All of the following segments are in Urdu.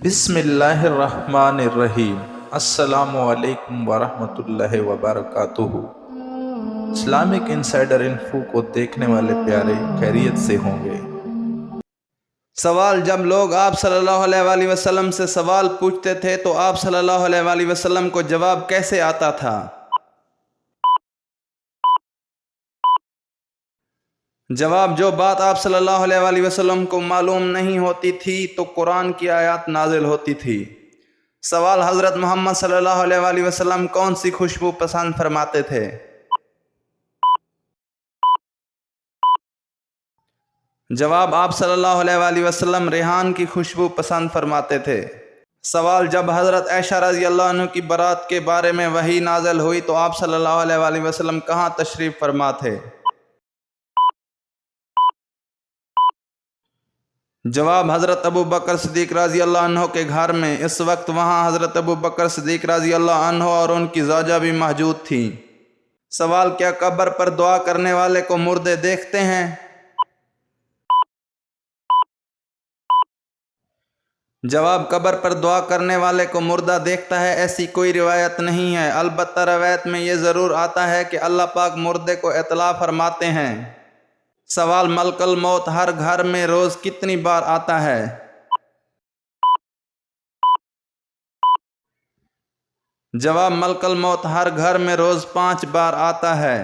بسم اللہ الرحمن الرحیم۔ السلام علیکم ورحمۃ اللہ وبرکاتہ۔ اسلامک انسائیڈر انفو کو دیکھنے والے پیارے خیریت سے ہوں گے۔ سوال: جب لوگ آپ صلی اللہ علیہ وآلہ وسلم سے سوال پوچھتے تھے تو آپ صلی اللہ علیہ وآلہ وسلم کو جواب کیسے آتا تھا؟ جواب: جو بات آپ صلی اللہ علیہ وآلہ وسلم کو معلوم نہیں ہوتی تھی تو قرآن کی آیات نازل ہوتی تھی۔ سوال: حضرت محمد صلی اللہ علیہ وآلہ وسلم کون سی خوشبو پسند فرماتے تھے؟ جواب: آپ صلی اللہ علیہ وآلہ وسلم ریحان کی خوشبو پسند فرماتے تھے۔ سوال: جب حضرت عائشہ رضی اللہ عنہ کی برات کے بارے میں وحی نازل ہوئی تو آپ صلی اللہ علیہ وآلہ وسلم کہاں تشریف فرما تھے؟ جواب: حضرت ابو بکر صدیق رضی اللہ عنہ کے گھر میں۔ اس وقت وہاں حضرت ابو بکر صدیق رضی اللہ عنہ اور ان کی زوجہ بھی موجود تھیں۔ سوال: کیا قبر پر دعا کرنے والے کو مردے دیکھتے ہیں؟ جواب: قبر پر دعا کرنے والے کو مردہ دیکھتا ہے ایسی کوئی روایت نہیں ہے، البتہ روایت میں یہ ضرور آتا ہے کہ اللہ پاک مردے کو اطلاع فرماتے ہیں۔ سوال: ملک الموت ہر گھر میں روز کتنی بار آتا ہے؟ جواب: ملک الموت ہر گھر میں روز 5 بار آتا ہے۔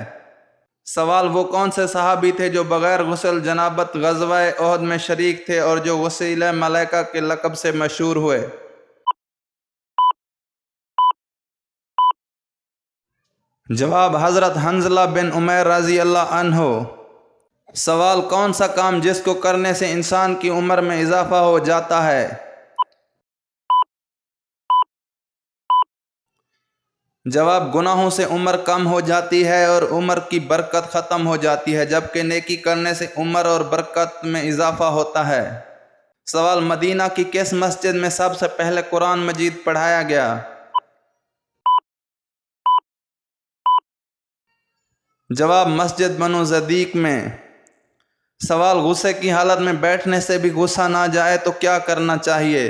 سوال: وہ کون سے صحابی تھے جو بغیر غسل جنابت غزوہ احد میں شریک تھے اور جو غسیل ملائکہ کے لقب سے مشہور ہوئے؟ جواب: حضرت حنظلہ بن عمیر رضی اللہ عنہ۔ سوال: کون سا کام جس کو کرنے سے انسان کی عمر میں اضافہ ہو جاتا ہے؟ جواب: گناہوں سے عمر کم ہو جاتی ہے اور عمر کی برکت ختم ہو جاتی ہے، جبکہ نیکی کرنے سے عمر اور برکت میں اضافہ ہوتا ہے۔ سوال: مدینہ کی کس مسجد میں سب سے پہلے قرآن مجید پڑھایا گیا؟ جواب: مسجد بنو صدیق میں۔ سوال: غصے کی حالت میں بیٹھنے سے بھی غصہ نہ جائے تو کیا کرنا چاہیے؟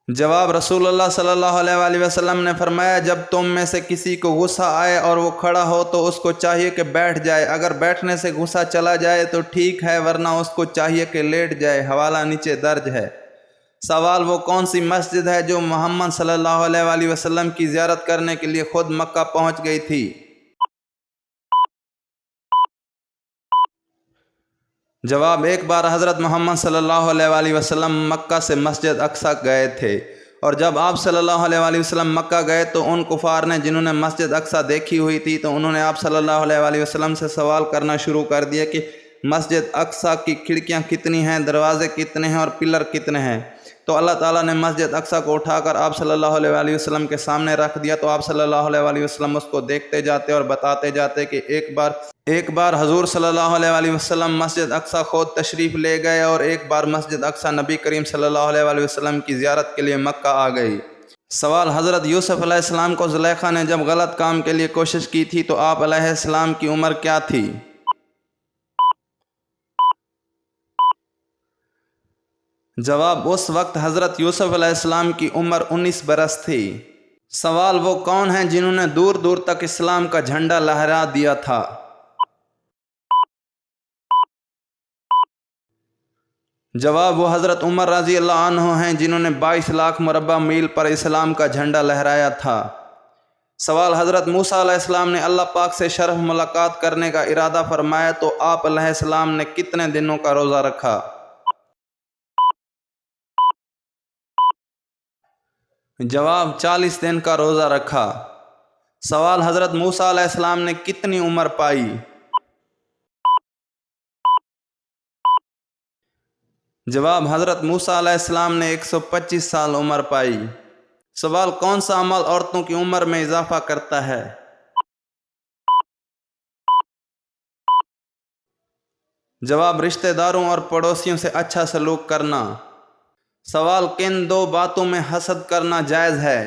جواب: رسول اللہ صلی اللہ علیہ وآلہ وسلم نے فرمایا، جب تم میں سے کسی کو غصہ آئے اور وہ کھڑا ہو تو اس کو چاہیے کہ بیٹھ جائے، اگر بیٹھنے سے غصہ چلا جائے تو ٹھیک ہے ورنہ اس کو چاہیے کہ لیٹ جائے۔ حوالہ نیچے درج ہے۔ سوال: وہ کون سی مسجد ہے جو محمد صلی اللہ علیہ وآلہ وسلم کی زیارت کرنے کے لیے خود مکہ پہنچ گئی تھی؟ جواب: ایک بار حضرت محمد صلی اللہ علیہ وآلہ وسلم مکہ سے مسجد اقصی گئے تھے، اور جب آپ صلی اللہ علیہ وآلہ وسلم مکہ گئے تو ان کفار نے جنہوں نے مسجد اقصی دیکھی ہوئی تھی تو انہوں نے آپ صلی اللہ علیہ وآلہ وسلم سے سوال کرنا شروع کر دیا کہ مسجد اقصی کی کھڑکیاں کتنی ہیں، دروازے کتنے ہیں اور پلر کتنے ہیں؟ تو اللہ تعالیٰ نے مسجد اقصی کو اٹھا کر آپ صلی اللہ علیہ وآلہ وسلم کے سامنے رکھ دیا، تو آپ صلی اللہ علیہ وآلہ وسلم اس کو دیکھتے جاتے اور بتاتے جاتے کہ ایک بار حضور صلی اللہ علیہ وآلہ وسلم مسجد اقصی خود تشریف لے گئے اور ایک بار مسجد اقصی نبی کریم صلی اللہ علیہ وآلہ وسلم کی زیارت کے لیے مکہ آ گئی۔ سوال: حضرت یوسف علیہ السلام کو زلیخا نے جب غلط کام کے لیے کوشش کی تھی تو آپ علیہ السلام کی عمر کیا تھی؟ جواب: اس وقت حضرت یوسف علیہ السلام کی عمر 19 برس تھی۔ سوال: وہ کون ہیں جنہوں نے دور دور تک اسلام کا جھنڈا لہرا دیا تھا؟ جواب: وہ حضرت عمر رضی اللہ عنہ ہیں جنہوں نے 22 لاکھ مربع میل پر اسلام کا جھنڈا لہرایا تھا۔ سوال: حضرت موسیٰ علیہ السلام نے اللہ پاک سے شرف ملاقات کرنے کا ارادہ فرمایا تو آپ علیہ السلام نے کتنے دنوں کا روزہ رکھا؟ جواب: 40 دن کا روزہ رکھا۔ سوال: حضرت موسیٰ علیہ السلام نے کتنی عمر پائی؟ جواب: حضرت موسیٰ علیہ السلام نے 125 سال عمر پائی۔ سوال: کون سا عمل عورتوں کی عمر میں اضافہ کرتا ہے؟ جواب: رشتہ داروں اور پڑوسیوں سے اچھا سلوک کرنا۔ سوال: کن 2 باتوں میں حسد کرنا جائز ہے؟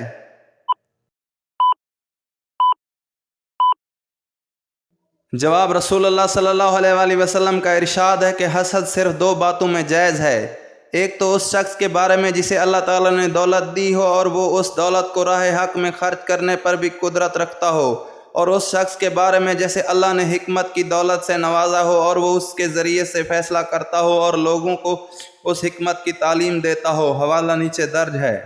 جواب: رسول اللہ صلی اللہ علیہ وآلہ وسلم کا ارشاد ہے کہ حسد صرف دو باتوں میں جائز ہے، ایک تو اس شخص کے بارے میں جسے اللہ تعالیٰ نے دولت دی ہو اور وہ اس دولت کو راہ حق میں خرچ کرنے پر بھی قدرت رکھتا ہو، اور اس شخص کے بارے میں جیسے اللہ نے حکمت کی دولت سے نوازا ہو اور وہ اس کے ذریعے سے فیصلہ کرتا ہو اور لوگوں کو اس حکمت کی تعلیم دیتا ہو۔ حوالہ نیچے درج ہے۔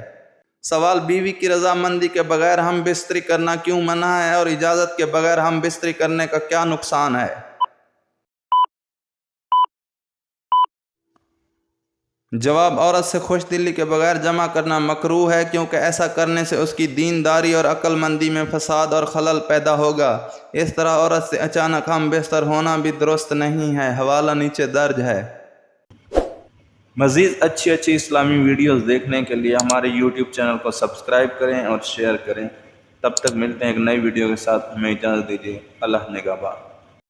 سوال: بیوی کی رضامندی کے بغیر ہم بستری کرنا کیوں منع ہے اور اجازت کے بغیر ہم بستری کرنے کا کیا نقصان ہے؟ جواب: عورت سے خوش دلی کے بغیر جمع کرنا مکروہ ہے، کیونکہ ایسا کرنے سے اس کی دینداری اور عقل مندی میں فساد اور خلل پیدا ہوگا۔ اس طرح عورت سے اچانک ہم بستر ہونا بھی درست نہیں ہے۔ حوالہ نیچے درج ہے۔ مزید اچھی اسلامی ویڈیوز دیکھنے کے لیے ہمارے YouTube چینل کو سبسکرائب کریں اور شیئر کریں۔ تب تک ملتے ہیں ایک نئی ویڈیو کے ساتھ، ہمیں اجازت دیجیے۔ اللہ نگہبان۔